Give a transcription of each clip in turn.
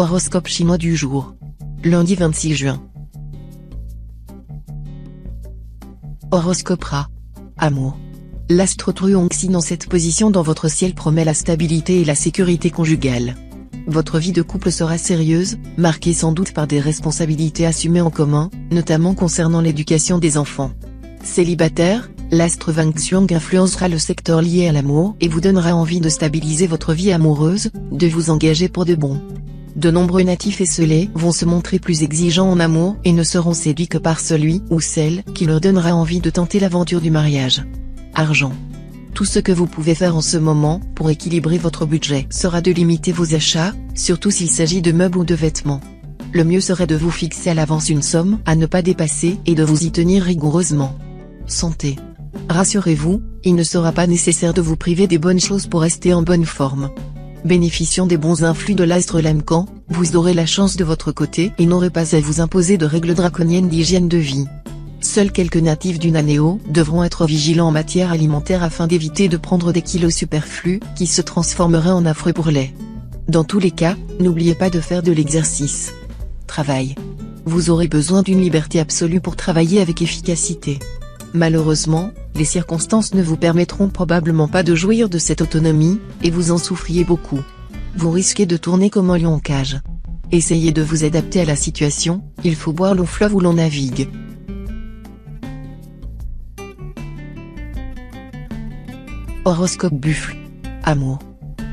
Horoscope chinois du jour. Lundi 26 juin. Horoscope Ra. Amour. L'astre Truongxi dans cette position dans votre ciel promet la stabilité et la sécurité conjugale. Votre vie de couple sera sérieuse, marquée sans doute par des responsabilités assumées en commun, notamment concernant l'éducation des enfants. Célibataire, l'astre Wang Xiong influencera le secteur lié à l'amour et vous donnera envie de stabiliser votre vie amoureuse, de vous engager pour de bon. De nombreux natifs esselés vont se montrer plus exigeants en amour et ne seront séduits que par celui ou celle qui leur donnera envie de tenter l'aventure du mariage. Argent. Tout ce que vous pouvez faire en ce moment pour équilibrer votre budget sera de limiter vos achats, surtout s'il s'agit de meubles ou de vêtements. Le mieux serait de vous fixer à l'avance une somme à ne pas dépasser et de vous y tenir rigoureusement. Santé. Rassurez-vous, il ne sera pas nécessaire de vous priver des bonnes choses pour rester en bonne forme. Bénéficiant des bons influx de l'astre Lamcan, vous aurez la chance de votre côté et n'aurez pas à vous imposer de règles draconiennes d'hygiène de vie. Seuls quelques natifs du Nanéo devront être vigilants en matière alimentaire afin d'éviter de prendre des kilos superflus qui se transformeraient en affreux bourrelets. Dans tous les cas, n'oubliez pas de faire de l'exercice. Travail. Vous aurez besoin d'une liberté absolue pour travailler avec efficacité. Malheureusement, les circonstances ne vous permettront probablement pas de jouir de cette autonomie, et vous en souffriez beaucoup. Vous risquez de tourner comme un lion en cage. Essayez de vous adapter à la situation, il faut boire l'eau fleuve où l'on navigue. Horoscope Buffle. Amour.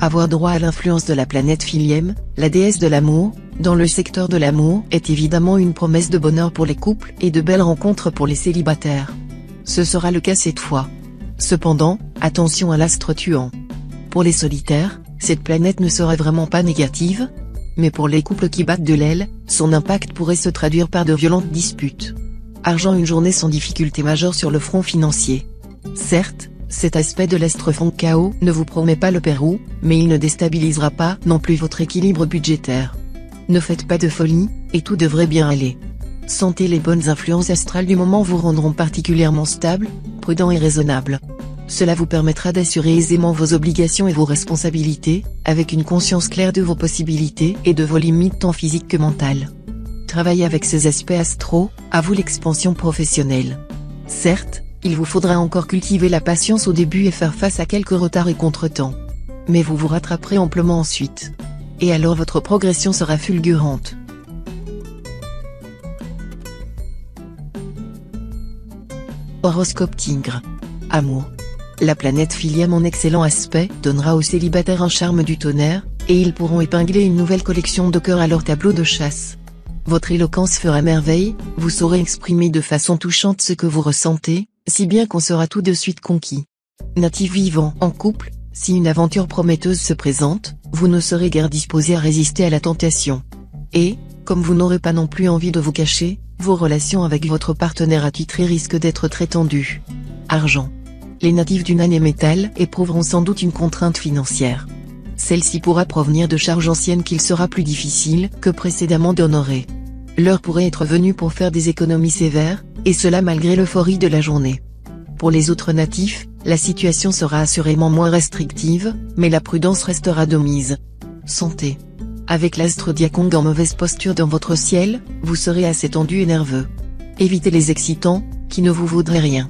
Avoir droit à l'influence de la planète Philième, la déesse de l'amour, dans le secteur de l'amour est évidemment une promesse de bonheur pour les couples et de belles rencontres pour les célibataires. Ce sera le cas cette fois. Cependant, attention à l'astre tuant. Pour les solitaires, cette planète ne serait vraiment pas négative, mais pour les couples qui battent de l'aile, son impact pourrait se traduire par de violentes disputes. Argent, une journée sans difficulté majeure sur le front financier. Certes, cet aspect de l'astre Feng Cao ne vous promet pas le Pérou, mais il ne déstabilisera pas non plus votre équilibre budgétaire. Ne faites pas de folie, et tout devrait bien aller. Santé. Les bonnes influences astrales du moment vous rendront particulièrement stable, prudent et raisonnable. Cela vous permettra d'assurer aisément vos obligations et vos responsabilités, avec une conscience claire de vos possibilités et de vos limites tant physiques que mentales. Travaillez avec ces aspects astraux, à vous l'expansion professionnelle. Certes, il vous faudra encore cultiver la patience au début et faire face à quelques retards et contretemps. Mais vous vous rattraperez amplement ensuite. Et alors votre progression sera fulgurante. Horoscope Tigre. Amour. La planète Philième en excellent aspect donnera aux célibataires un charme du tonnerre, et ils pourront épingler une nouvelle collection de cœurs à leur tableau de chasse. Votre éloquence fera merveille, vous saurez exprimer de façon touchante ce que vous ressentez, si bien qu'on sera tout de suite conquis. Natif vivant en couple, si une aventure prometteuse se présente, vous ne serez guère disposé à résister à la tentation. Et, comme vous n'aurez pas non plus envie de vous cacher, vos relations avec votre partenaire attitré risquent d'être très tendues. Argent. Les natifs du Nané Métal éprouveront sans doute une contrainte financière. Celle-ci pourra provenir de charges anciennes qu'il sera plus difficile que précédemment d'honorer. L'heure pourrait être venue pour faire des économies sévères, et cela malgré l'euphorie de la journée. Pour les autres natifs, la situation sera assurément moins restrictive, mais la prudence restera de mise. Santé. Avec l'astre Diakong en mauvaise posture dans votre ciel, vous serez assez tendu et nerveux. Évitez les excitants, qui ne vous vaudraient rien.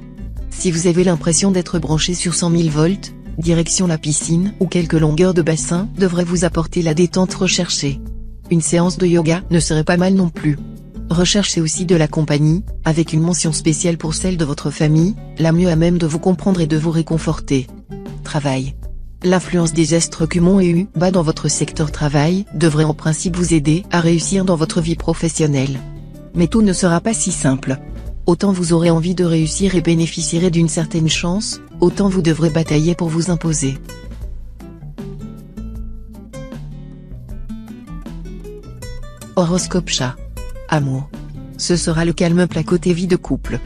Si vous avez l'impression d'être branché sur 100 000 volts, direction la piscine ou quelques longueurs de bassin devraient vous apporter la détente recherchée. Une séance de yoga ne serait pas mal non plus. Recherchez aussi de la compagnie, avec une mention spéciale pour celle de votre famille, la mieux à même de vous comprendre et de vous réconforter. Travail. L'influence des astres Cumon et bas dans votre secteur travail devrait en principe vous aider à réussir dans votre vie professionnelle. Mais tout ne sera pas si simple. Autant vous aurez envie de réussir et bénéficierez d'une certaine chance, autant vous devrez batailler pour vous imposer. Horoscope Chat. Amour. Ce sera le calme plat côté vie de couple.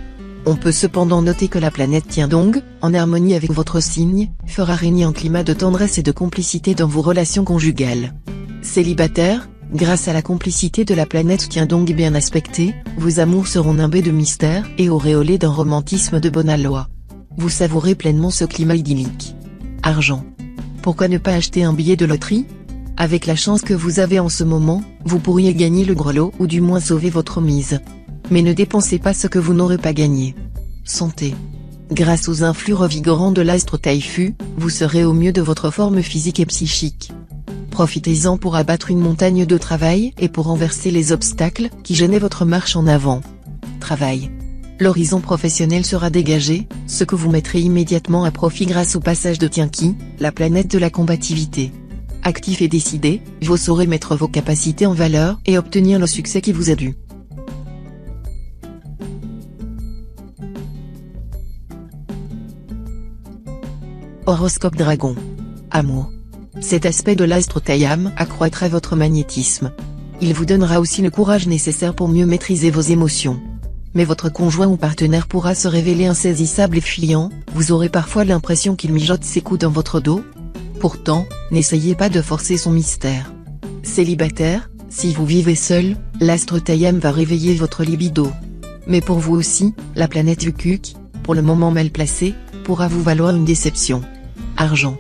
On peut cependant noter que la planète Tiandong, en harmonie avec votre signe, fera régner un climat de tendresse et de complicité dans vos relations conjugales. Célibataire, grâce à la complicité de la planète Tiandong bien aspectée, vos amours seront nimbés de mystère et auréolés d'un romantisme de bonne aloi. Vous savourez pleinement ce climat idyllique. Argent. Pourquoi ne pas acheter un billet de loterie ? Avec la chance que vous avez en ce moment, vous pourriez gagner le gros lot ou du moins sauver votre mise. Mais ne dépensez pas ce que vous n'aurez pas gagné. Santé. Grâce aux influx revigorants de l'astre Taifu, vous serez au mieux de votre forme physique et psychique. Profitez-en pour abattre une montagne de travail et pour renverser les obstacles qui gênaient votre marche en avant. Travail. L'horizon professionnel sera dégagé, ce que vous mettrez immédiatement à profit grâce au passage de Tianqi, la planète de la combativité. Actif et décidé, vous saurez mettre vos capacités en valeur et obtenir le succès qui vous est dû. Horoscope Dragon. Amour. Cet aspect de l'astre Taiyam accroîtra votre magnétisme. Il vous donnera aussi le courage nécessaire pour mieux maîtriser vos émotions. Mais votre conjoint ou partenaire pourra se révéler insaisissable et fuyant, vous aurez parfois l'impression qu'il mijote ses coups dans votre dos. Pourtant, n'essayez pas de forcer son mystère. Célibataire, si vous vivez seul, l'astre Taiyam va réveiller votre libido. Mais pour vous aussi, la planète Ukuk, pour le moment mal placée, pourra vous valoir une déception. Argent.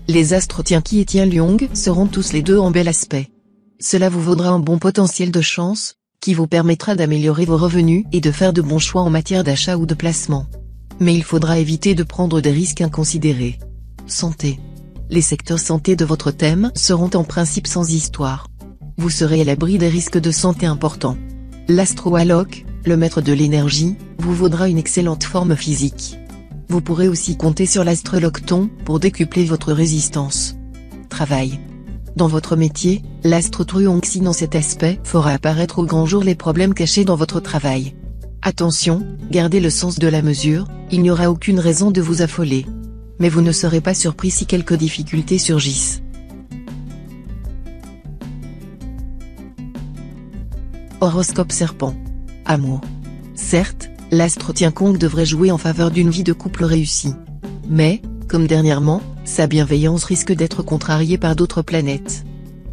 Les astres Tianqi et Tianliong seront tous les deux en bel aspect. Cela vous vaudra un bon potentiel de chance, qui vous permettra d'améliorer vos revenus et de faire de bons choix en matière d'achat ou de placement. Mais il faudra éviter de prendre des risques inconsidérés. Santé. Les secteurs santé de votre thème seront en principe sans histoire. Vous serez à l'abri des risques de santé importants. L'astro-alok, le maître de l'énergie, vous vaudra une excellente forme physique. Vous pourrez aussi compter sur l'astrolocton pour décupler votre résistance. Travail. Dans votre métier, l'astre Truongxi dans cet aspect fera apparaître au grand jour les problèmes cachés dans votre travail. Attention, gardez le sens de la mesure, il n'y aura aucune raison de vous affoler. Mais vous ne serez pas surpris si quelques difficultés surgissent. Horoscope Serpent. Amour. Certes, l'astre Tiankong devrait jouer en faveur d'une vie de couple réussie. Mais, comme dernièrement, sa bienveillance risque d'être contrariée par d'autres planètes.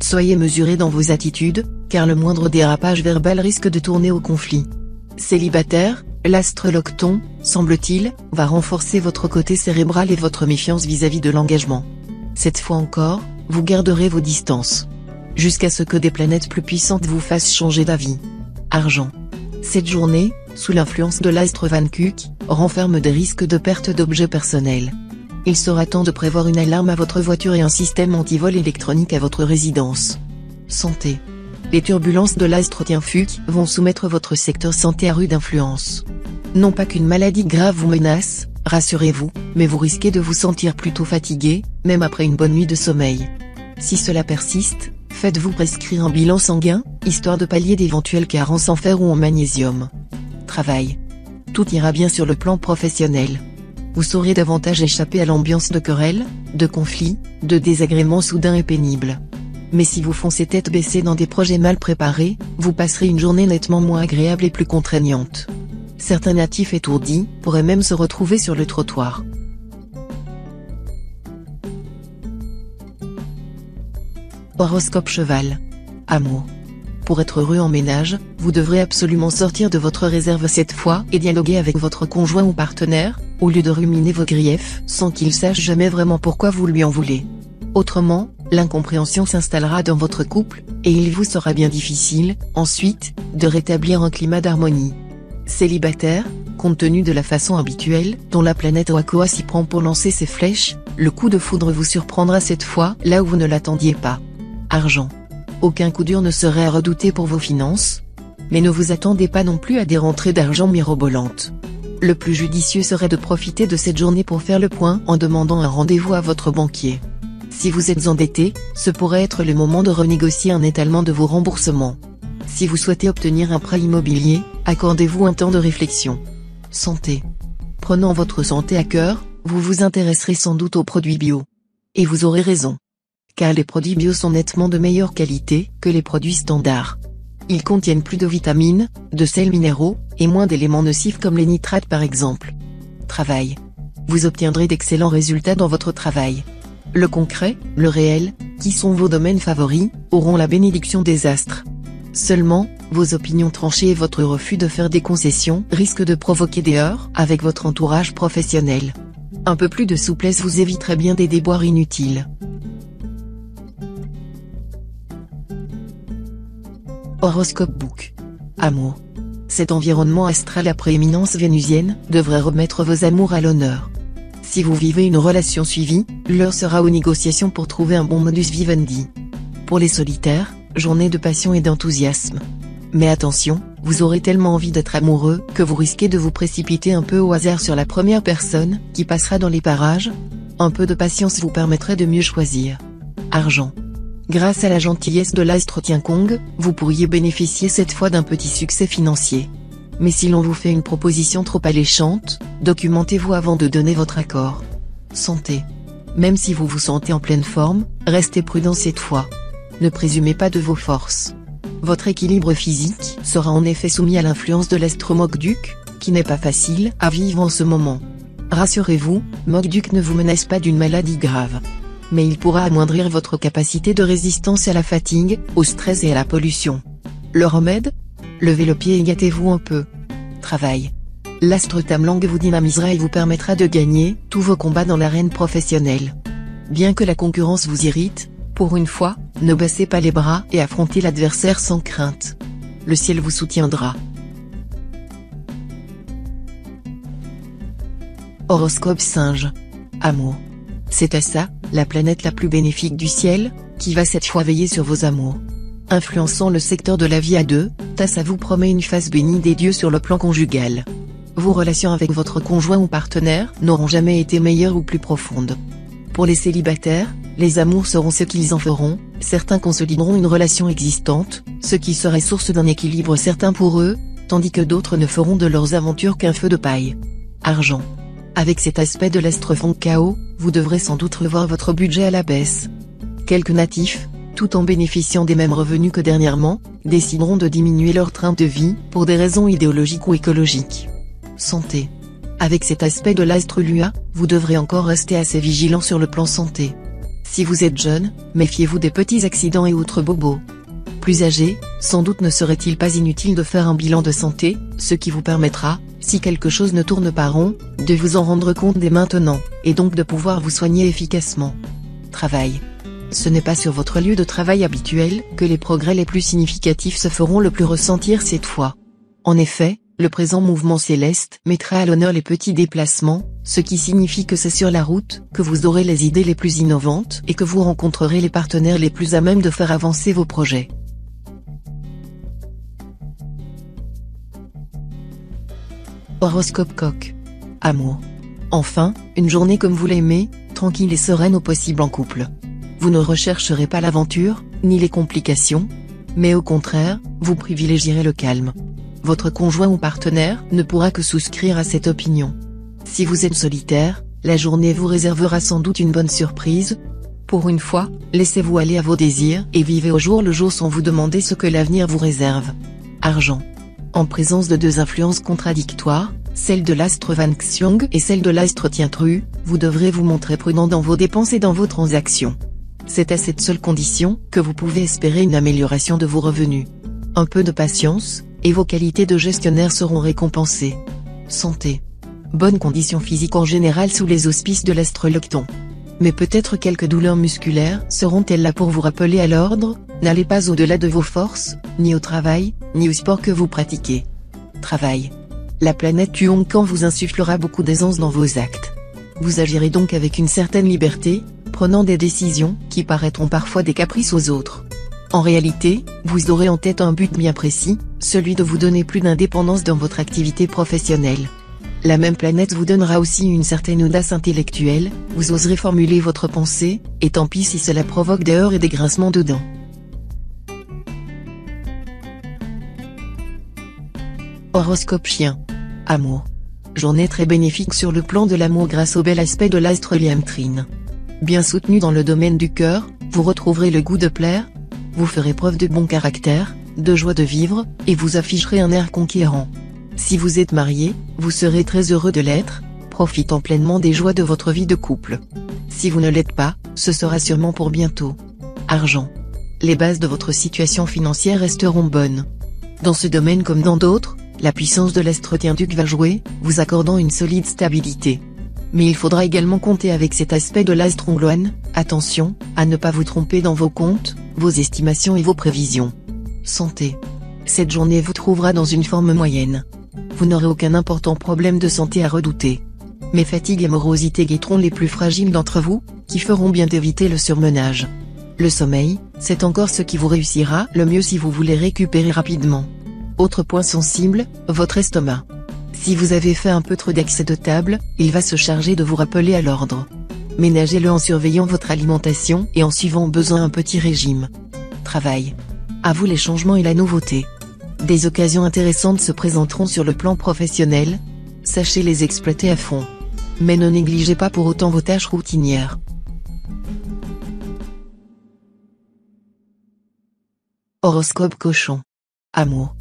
Soyez mesurés dans vos attitudes, car le moindre dérapage verbal risque de tourner au conflit. Célibataire, l'astre Locton, semble-t-il, va renforcer votre côté cérébral et votre méfiance vis-à-vis de l'engagement. Cette fois encore, vous garderez vos distances. Jusqu'à ce que des planètes plus puissantes vous fassent changer d'avis. Argent. Cette journée, sous l'influence de l'astre Van Kuk, renferme des risques de perte d'objets personnels. Il sera temps de prévoir une alarme à votre voiture et un système anti-vol électronique à votre résidence. Santé. Les turbulences de l'astre Tianfuk vont soumettre votre secteur santé à rude influence. Non pas qu'une maladie grave vous menace, rassurez-vous, mais vous risquez de vous sentir plutôt fatigué, même après une bonne nuit de sommeil. Si cela persiste, faites-vous prescrire un bilan sanguin, histoire de pallier d'éventuelles carences en fer ou en magnésium. Travail. Tout ira bien sur le plan professionnel. Vous saurez davantage échapper à l'ambiance de querelles, de conflits, de désagréments soudains et pénibles. Mais si vous foncez tête baissée dans des projets mal préparés, vous passerez une journée nettement moins agréable et plus contraignante. Certains natifs étourdis pourraient même se retrouver sur le trottoir. Horoscope Cheval. Amour. Pour être heureux en ménage, vous devrez absolument sortir de votre réserve cette fois et dialoguer avec votre conjoint ou partenaire, au lieu de ruminer vos griefs sans qu'il sache jamais vraiment pourquoi vous lui en voulez. Autrement, l'incompréhension s'installera dans votre couple, et il vous sera bien difficile, ensuite, de rétablir un climat d'harmonie. Célibataire, compte tenu de la façon habituelle dont la planète Wakoa s'y prend pour lancer ses flèches, le coup de foudre vous surprendra cette fois là où vous ne l'attendiez pas. Argent. Aucun coup dur ne serait à redouter pour vos finances. Mais ne vous attendez pas non plus à des rentrées d'argent mirobolantes. Le plus judicieux serait de profiter de cette journée pour faire le point en demandant un rendez-vous à votre banquier. Si vous êtes endetté, ce pourrait être le moment de renégocier un étalement de vos remboursements. Si vous souhaitez obtenir un prêt immobilier, accordez-vous un temps de réflexion. Santé. Prenant votre santé à cœur, vous vous intéresserez sans doute aux produits bio. Et vous aurez raison. Car les produits bio sont nettement de meilleure qualité que les produits standards. Ils contiennent plus de vitamines, de sels minéraux, et moins d'éléments nocifs comme les nitrates par exemple. Travail. Vous obtiendrez d'excellents résultats dans votre travail. Le concret, le réel, qui sont vos domaines favoris, auront la bénédiction des astres. Seulement, vos opinions tranchées et votre refus de faire des concessions risquent de provoquer des heurts avec votre entourage professionnel. Un peu plus de souplesse vous éviterait bien des déboires inutiles. Horoscope Book. Amour. Cet environnement astral à prééminence vénusienne devrait remettre vos amours à l'honneur. Si vous vivez une relation suivie, l'heure sera aux négociations pour trouver un bon modus vivendi. Pour les solitaires, journée de passion et d'enthousiasme. Mais attention, vous aurez tellement envie d'être amoureux que vous risquez de vous précipiter un peu au hasard sur la première personne qui passera dans les parages. Un peu de patience vous permettrait de mieux choisir. Argent. Grâce à la gentillesse de l'astre Tiankong, vous pourriez bénéficier cette fois d'un petit succès financier. Mais si l'on vous fait une proposition trop alléchante, documentez-vous avant de donner votre accord. Santé. Même si vous vous sentez en pleine forme, restez prudent cette fois. Ne présumez pas de vos forces. Votre équilibre physique sera en effet soumis à l'influence de l'astre Mokduk, qui n'est pas facile à vivre en ce moment. Rassurez-vous, Mokduk ne vous menace pas d'une maladie grave. Mais il pourra amoindrir votre capacité de résistance à la fatigue, au stress et à la pollution. Le remède ? Levez le pied et gâtez-vous un peu. Travail. L'astre Tamlang vous dynamisera et vous permettra de gagner tous vos combats dans l'arène professionnelle. Bien que la concurrence vous irrite, pour une fois, ne baissez pas les bras et affrontez l'adversaire sans crainte. Le ciel vous soutiendra. Horoscope Singe. Amour. C'est à ça, la planète la plus bénéfique du ciel, qui va cette fois veiller sur vos amours. Influençant le secteur de la vie à deux, Tassa vous promet une phase bénie des dieux sur le plan conjugal. Vos relations avec votre conjoint ou partenaire n'auront jamais été meilleures ou plus profondes. Pour les célibataires, les amours seront ce qu'ils en feront, certains consolideront une relation existante, ce qui serait source d'un équilibre certain pour eux, tandis que d'autres ne feront de leurs aventures qu'un feu de paille. Argent. Avec cet aspect de l'astre Fonkao, vous devrez sans doute revoir votre budget à la baisse. Quelques natifs, tout en bénéficiant des mêmes revenus que dernièrement, décideront de diminuer leur train de vie pour des raisons idéologiques ou écologiques. Santé. Avec cet aspect de l'astre Lua, vous devrez encore rester assez vigilant sur le plan santé. Si vous êtes jeune, méfiez-vous des petits accidents et autres bobos. Plus âgé, sans doute ne serait-il pas inutile de faire un bilan de santé, ce qui vous permettra, si quelque chose ne tourne pas rond, de vous en rendre compte dès maintenant, et donc de pouvoir vous soigner efficacement. Travail. Ce n'est pas sur votre lieu de travail habituel que les progrès les plus significatifs se feront le plus ressentir cette fois. En effet, le présent mouvement céleste mettra à l'honneur les petits déplacements, ce qui signifie que c'est sur la route que vous aurez les idées les plus innovantes et que vous rencontrerez les partenaires les plus à même de faire avancer vos projets. Horoscope Coq. Amour. Enfin, une journée comme vous l'aimez, tranquille et sereine au possible en couple. Vous ne rechercherez pas l'aventure, ni les complications, mais au contraire, vous privilégierez le calme. Votre conjoint ou partenaire ne pourra que souscrire à cette opinion. Si vous êtes solitaire, la journée vous réservera sans doute une bonne surprise. Pour une fois, laissez-vous aller à vos désirs et vivez au jour le jour sans vous demander ce que l'avenir vous réserve. Argent. En présence de deux influences contradictoires, celle de l'astre Van Xiong et celle de l'astre Tiantru, vous devrez vous montrer prudent dans vos dépenses et dans vos transactions. C'est à cette seule condition que vous pouvez espérer une amélioration de vos revenus. Un peu de patience, et vos qualités de gestionnaire seront récompensées. Santé. Bonnes conditions physiques en général sous les auspices de l'astre Locton. Mais peut-être quelques douleurs musculaires seront-elles là pour vous rappeler à l'ordre, n'allez pas au-delà de vos forces, ni au travail, ni au sport que vous pratiquez. Travail. La planète Tuonkan vous insufflera beaucoup d'aisance dans vos actes. Vous agirez donc avec une certaine liberté, prenant des décisions qui paraîtront parfois des caprices aux autres. En réalité, vous aurez en tête un but bien précis, celui de vous donner plus d'indépendance dans votre activité professionnelle. La même planète vous donnera aussi une certaine audace intellectuelle, vous oserez formuler votre pensée, et tant pis si cela provoque des heurts et des grincements de dents. Horoscope Chien. Amour. Journée très bénéfique sur le plan de l'amour grâce au bel aspect de l'astre Liamtrine. Bien soutenu dans le domaine du cœur, vous retrouverez le goût de plaire, vous ferez preuve de bon caractère, de joie de vivre, et vous afficherez un air conquérant. Si vous êtes marié, vous serez très heureux de l'être, profitant pleinement des joies de votre vie de couple. Si vous ne l'êtes pas, ce sera sûrement pour bientôt. Argent. Les bases de votre situation financière resteront bonnes. Dans ce domaine comme dans d'autres, la puissance de l'astre Tianduc va jouer, vous accordant une solide stabilité. Mais il faudra également compter avec cet aspect de l'astre Ongloan, attention, à ne pas vous tromper dans vos comptes, vos estimations et vos prévisions. Santé. Cette journée vous trouvera dans une forme moyenne. Vous n'aurez aucun important problème de santé à redouter. Mais fatigue et morosité guetteront les plus fragiles d'entre vous, qui feront bien d'éviter le surmenage. Le sommeil, c'est encore ce qui vous réussira le mieux si vous voulez récupérer rapidement. Autre point sensible, votre estomac. Si vous avez fait un peu trop d'excès de table, il va se charger de vous rappeler à l'ordre. Ménagez-le en surveillant votre alimentation et en suivant au besoin un petit régime. Travail. À vous les changements et la nouveauté. Des occasions intéressantes se présenteront sur le plan professionnel. Sachez les exploiter à fond. Mais ne négligez pas pour autant vos tâches routinières. Horoscope Cochon. Amour.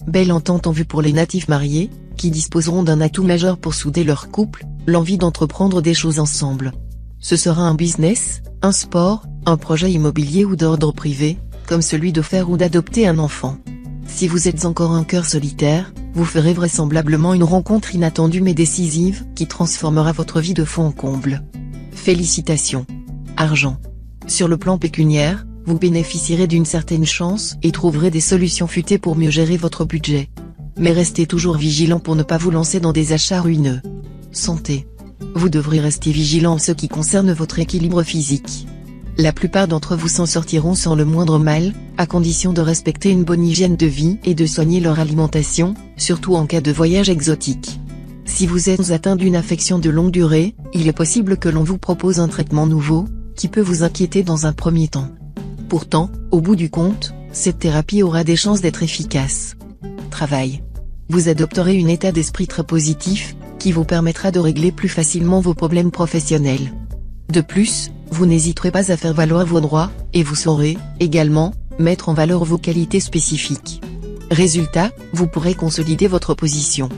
Belle entente en vue pour les natifs mariés, qui disposeront d'un atout majeur pour souder leur couple, l'envie d'entreprendre des choses ensemble. Ce sera un business, un sport, un projet immobilier ou d'ordre privé, comme celui de faire ou d'adopter un enfant. Si vous êtes encore un cœur solitaire, vous ferez vraisemblablement une rencontre inattendue mais décisive, qui transformera votre vie de fond en comble. Félicitations. Argent. Sur le plan pécuniaire, vous bénéficierez d'une certaine chance et trouverez des solutions futées pour mieux gérer votre budget. Mais restez toujours vigilant pour ne pas vous lancer dans des achats ruineux. Santé. Vous devrez rester vigilant en ce qui concerne votre équilibre physique. La plupart d'entre vous s'en sortiront sans le moindre mal, à condition de respecter une bonne hygiène de vie et de soigner leur alimentation, surtout en cas de voyage exotique. Si vous êtes atteint d'une affection de longue durée, il est possible que l'on vous propose un traitement nouveau, qui peut vous inquiéter dans un premier temps. Pourtant, au bout du compte, cette thérapie aura des chances d'être efficace. Travail. Vous adopterez un état d'esprit très positif, qui vous permettra de régler plus facilement vos problèmes professionnels. De plus, vous n'hésiterez pas à faire valoir vos droits, et vous saurez, également, mettre en valeur vos qualités spécifiques. Résultat, vous pourrez consolider votre position.